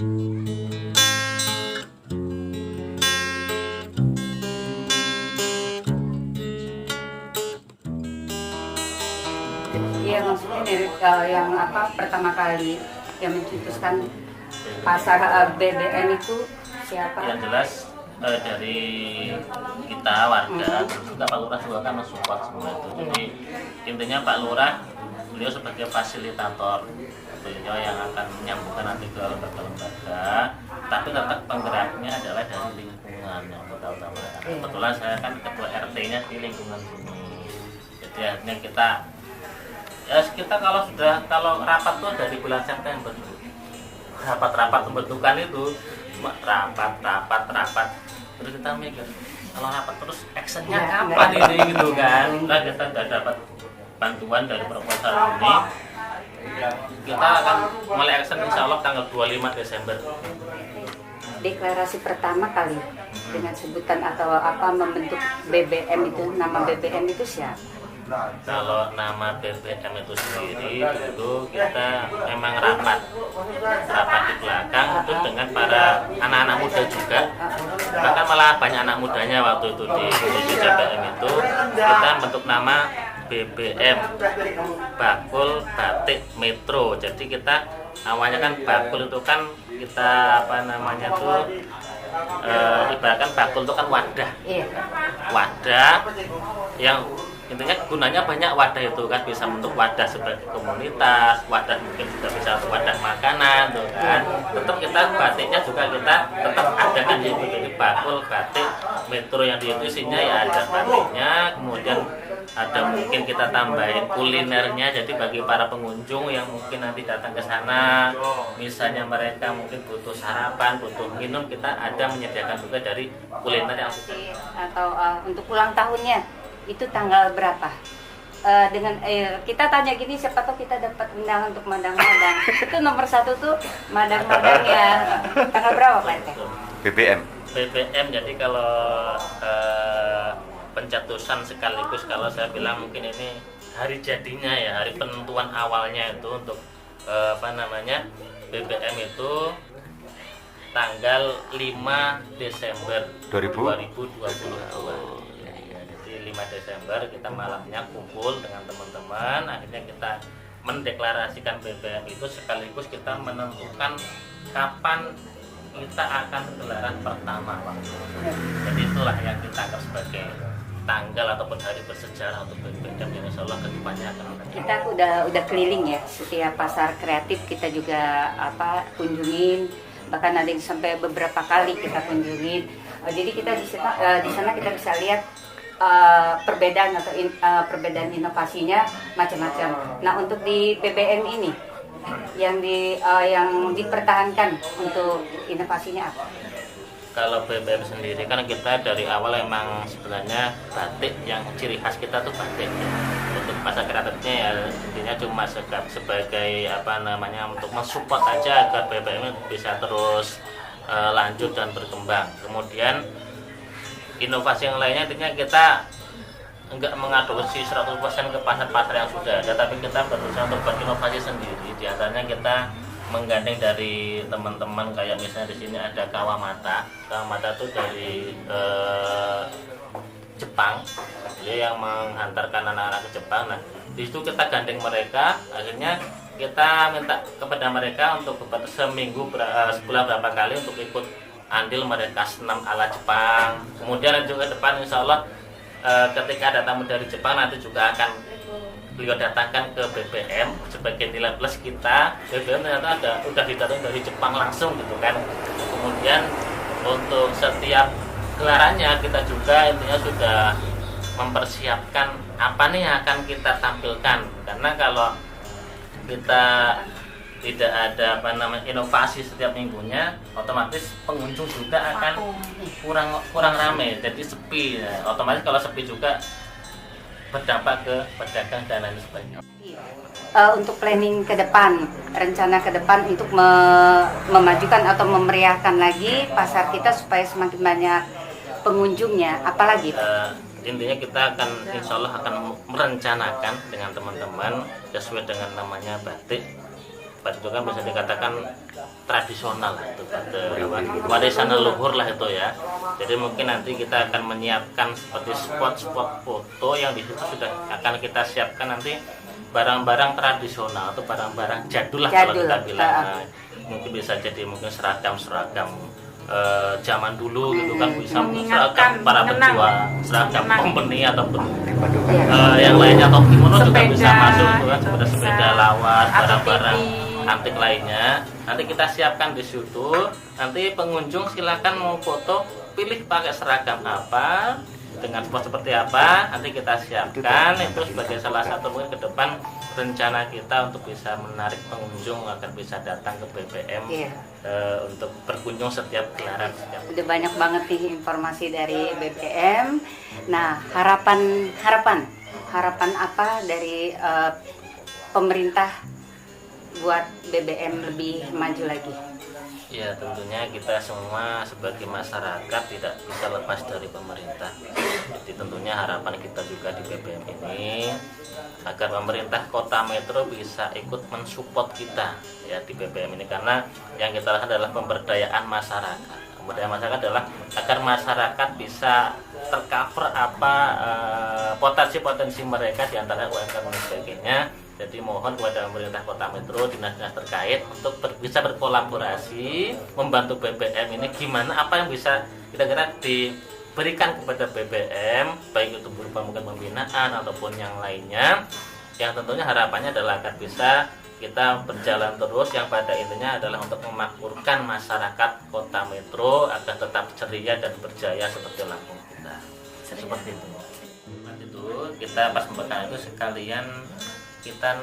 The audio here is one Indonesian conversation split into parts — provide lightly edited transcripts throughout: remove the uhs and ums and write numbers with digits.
Iya, maksudnya dari yang pertama kali yang mencetuskan pasar BBM itu siapa? Yang jelas dari kita warga, terus juga Pak Lurah juga kan mensupport semua itu. Jadi intinya Pak Lurah beliau sebagai fasilitator, beliau yang akan menyambungkan nanti ke lembaga-lembaga, tapi tetap penggeraknya adalah dari lingkungan yang utama. Kebetulan saya kan ketua RT-nya di lingkungan sini, jadi akhirnya kita kalau rapat tuh dari bulan September, rapat pembentukan itu cuma rapat, terus kita mikir kalau rapat terus actionnya kapan ini gitu kan. Nah, kita udah dapat bantuan dari proposal ini, kita akan mulai action insya Allah tanggal 25 Desember. Deklarasi pertama kali dengan sebutan atau membentuk BBM itu, nama BBM itu siapa? Kalau nama BBM itu sendiri dulu kita memang rapat di belakang itu dengan para anak-anak muda juga, bahkan malah banyak anak mudanya waktu itu di BBM itu kita bentuk nama BBM Bakul Batik Metro. Jadi kita awalnya kan bakul itu kan kita ibaratkan bakul itu kan wadah yang intinya gunanya banyak. Wadah itu kan bisa bentuk wadah sebagai komunitas, wadah mungkin juga bisa wadah makanan tuh kan. Tetap kita batiknya juga kita tetap ada kan di Bakul Batik Metro yang di itu isinya ya ada batiknya, kemudian ada mungkin kita tambahin kulinernya. Jadi bagi para pengunjung yang mungkin nanti datang ke sana, misalnya mereka mungkin butuh sarapan, butuh minum, kita ada menyediakan juga dari kuliner yang atau untuk ulang tahunnya itu tanggal berapa? Dengan kita tanya gini, siapa tahu kita dapat undangan untuk madang-madang. Itu nomor 1 tuh madang-madang ya. Tanggal berapa Pak RT? BBM. Jadi kalau pencetusan sekaligus kalau saya bilang mungkin ini hari jadinya ya, hari penentuan awalnya itu untuk BBM itu tanggal 5 Desember 2022. 5 Desember kita malamnya kumpul dengan teman-teman, akhirnya kita mendeklarasikan BBM itu sekaligus kita menentukan kapan kita akan gelaran pertama Pak. Jadi itulah yang kita anggap sebagai tanggal ataupun hari bersejarah untuk BBM yang insya Allah kedepannya akan ada. Kita udah keliling ya, setiap pasar kreatif kita juga kunjungin, bahkan ada yang sampai beberapa kali kita kunjungin. Jadi kita di sana kita bisa lihat perbedaan atau perbedaan inovasinya macam-macam. Nah, untuk di BBM ini yang dipertahankan untuk inovasinya apa? Kalau BBM sendiri kan kita dari awal emang sebenarnya batik yang ciri khas kita tuh batik. Untuk masa kreatifnya ya intinya cuma sebagai untuk mensupport aja agar BBM bisa terus lanjut dan berkembang. Kemudian inovasi yang lainnya intinya kita enggak mengadopsi 100% ke pasar-pasar yang sudah ada, tapi kita berusaha untuk berinovasi sendiri. Di antaranya kita menggandeng dari teman-teman kayak misalnya di sini ada Kawamata. Kawamata itu dari Jepang, dia yang menghantarkan anak-anak ke Jepang. Nah, di situ kita gandeng mereka, akhirnya kita minta kepada mereka untuk seminggu sebulan berapa kali untuk ikut andil mereka senam ala Jepang. Kemudian juga depan insya Allah ketika ada tamu dari Jepang nanti juga akan beliau datangkan ke BBM sebagai nilai plus kita. BBM ternyata udah didatang dari Jepang langsung gitu kan. Kemudian untuk setiap gelarannya kita juga intinya sudah mempersiapkan apa nih yang akan kita tampilkan, karena kalau kita tidak ada inovasi setiap minggunya, otomatis pengunjung juga akan kurang ramai, jadi sepi. Otomatis kalau sepi juga berdampak ke pedagang dan lain sebagainya. Untuk planning ke depan, rencana ke depan untuk memajukan atau memeriahkan lagi pasar kita supaya semakin banyak pengunjungnya, apalagi? Intinya kita akan insya Allah akan merencanakan dengan teman-teman sesuai dengan namanya batik. Batik itu kan bisa dikatakan tradisional itu, warisan leluhur lah itu ya. Jadi mungkin nanti kita akan menyiapkan seperti spot-spot foto yang di situ sudah akan kita siapkan nanti barang-barang tradisional atau barang-barang jadul lah kalau kita bilang. Mungkin bisa jadi mungkin seragam zaman dulu gitu kan, bisa seragam para pejuang, seragam company ataupun yang lainnya, atau kimono juga bisa masuk tuh kan, seperti sepeda lawas, barang-barang antik lainnya. Nanti kita siapkan di situ. Nanti pengunjung silakan mau foto, pilih pakai seragam apa, dengan spot seperti apa, nanti kita siapkan. Itu sebagai salah satu mungkin ke depan rencana kita untuk bisa menarik pengunjung agar bisa datang ke BBM untuk berkunjung setiap gelaran. Udah banyak banget nih informasi dari BBM. Nah, harapan apa dari pemerintah buat BBM lebih maju lagi? Ya, tentunya kita semua sebagai masyarakat tidak bisa lepas dari pemerintah. Jadi tentunya harapan kita juga di BBM ini agar pemerintah Kota Metro bisa ikut mensupport kita ya di BBM ini, karena yang kita lakukan adalah pemberdayaan masyarakat. Pemberdayaan masyarakat adalah agar masyarakat bisa tercover potensi-potensi mereka di antara UMKM dan sebagainya. Jadi mohon kepada pemerintah Kota Metro, dinas-dinas terkait untuk bisa berkolaborasi membantu BBM ini, gimana apa yang bisa kira-kira diberikan kepada BBM, baik itu berupa mungkin pembinaan ataupun yang lainnya, yang tentunya harapannya adalah agar bisa kita berjalan terus, yang pada intinya adalah untuk memakmurkan masyarakat Kota Metro agar tetap ceria dan berjaya seperti Lampung kita. Seperti itu. Nanti itu kita pas membekal itu sekalian kita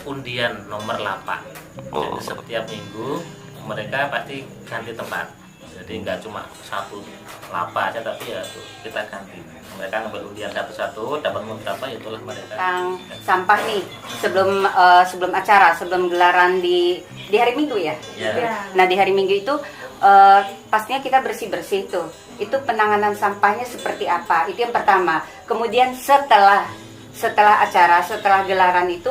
undian nomor lapak. Jadi setiap minggu mereka pasti ganti tempat. Jadi nggak cuma satu lapak aja, tapi ya kita ganti. Mereka ngambil undian satu-satu, dapat berapa itulah mereka. Tentang sampah nih, sebelum acara, sebelum gelaran di hari Minggu ya. Nah, di hari Minggu itu pastinya kita bersih-bersih tuh. Itu penanganan sampahnya seperti apa? Itu yang pertama. Kemudian setelah acara, setelah gelaran itu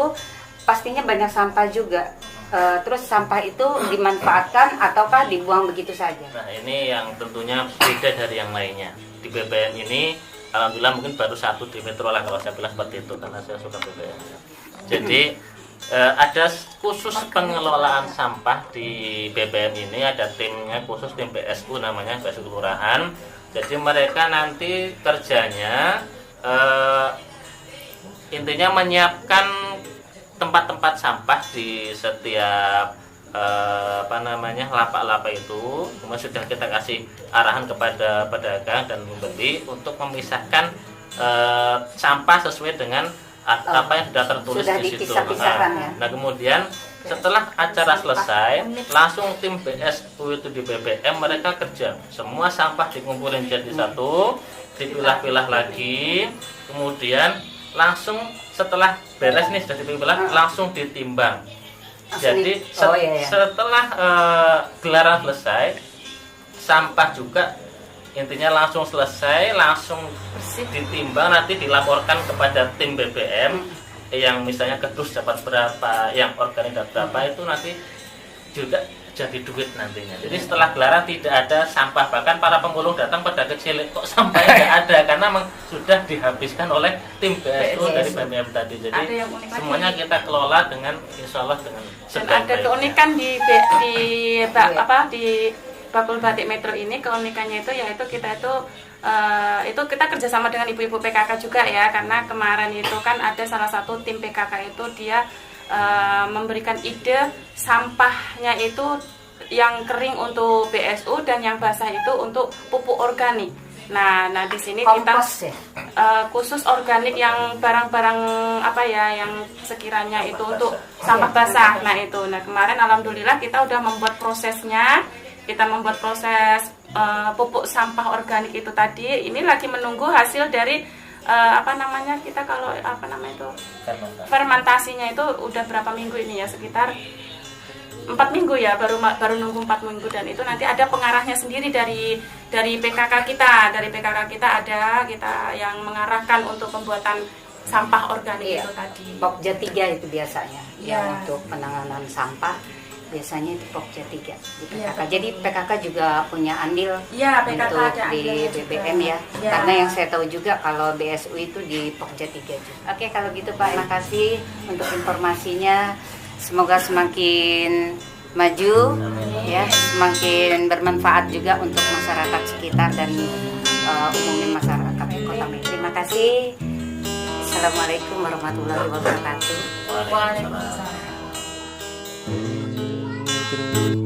pastinya banyak sampah juga. Terus sampah itu dimanfaatkan ataukah dibuang begitu saja? Nah, ini yang tentunya beda dari yang lainnya. Di BBM ini alhamdulillah mungkin baru satu di Metro lah kalau saya bilang seperti itu, karena saya suka BBM. Jadi ada khusus pengelolaan sampah di BBM ini, ada timnya khusus, tim PSU namanya, PSU Kelurahan. Jadi mereka nanti kerjanya intinya menyiapkan tempat-tempat sampah di setiap lapak-lapak itu. Kemudian sudah kita kasih arahan kepada pedagang dan pembeli untuk memisahkan sampah sesuai dengan apa yang sudah tertulis sudah di situ. Nah, kemudian setelah acara selesai, langsung tim BSU itu di BBM mereka kerja. Semua sampah dikumpulin jadi satu, dipilah-pilah lagi, kemudian langsung setelah beres nih sudah dipilah, langsung ditimbang. Jadi setelah gelaran selesai, sampah juga intinya langsung selesai, langsung ditimbang, nanti dilaporkan kepada tim BBM yang misalnya kedus dapat berapa, yang organik dapat berapa, itu nanti juga jadi duit nantinya. Jadi setelah gelaran tidak ada sampah, bahkan para pemulung datang pada kecil kok sampahnya nggak ada, karena memang sudah dihabiskan oleh tim BSU dari BBM tadi. Jadi semuanya kita kelola dengan insya Allah dengan sebaik-baiknya. Ada keunikan di Bakul Batik Metro ini, keunikannya itu yaitu kita kita kerjasama dengan ibu-ibu PKK juga ya, karena kemarin itu kan ada salah satu tim PKK itu dia memberikan ide sampahnya itu yang kering untuk BSU dan yang basah itu untuk pupuk organik. Nah di sini kompos, kita khusus organik yang barang-barang yang sekiranya itu untuk sampah basah. Nah kemarin alhamdulillah kita udah membuat prosesnya. Kita membuat proses pupuk sampah organik itu tadi. Ini lagi menunggu hasil dari kita kalau fermentasinya itu udah berapa minggu ini ya, sekitar 4 minggu ya, baru nunggu 4 minggu, dan itu nanti ada pengarahnya sendiri dari PKK kita. Dari PKK kita ada kita yang mengarahkan untuk pembuatan sampah organik Iya. itu tadi. Pokja 3 itu biasanya Iya. yang untuk penanganan sampah biasanya itu Pokja 3 di PKK. Iya, betul. Jadi PKK juga punya andil Iya, PKK untuk ada di andilnya juga. BBM ya. Iya. Karena yang saya tahu juga kalau BSU itu di Pokja 3 juga. Oke, kalau gitu Pak, terima kasih untuk informasinya. Semoga semakin maju ya, semakin bermanfaat juga untuk masyarakat sekitar dan umumnya masyarakat Kota Medan. Terima kasih. Assalamualaikum warahmatullahi wabarakatuh. Waalaikumsalam. Waalaikumsalam.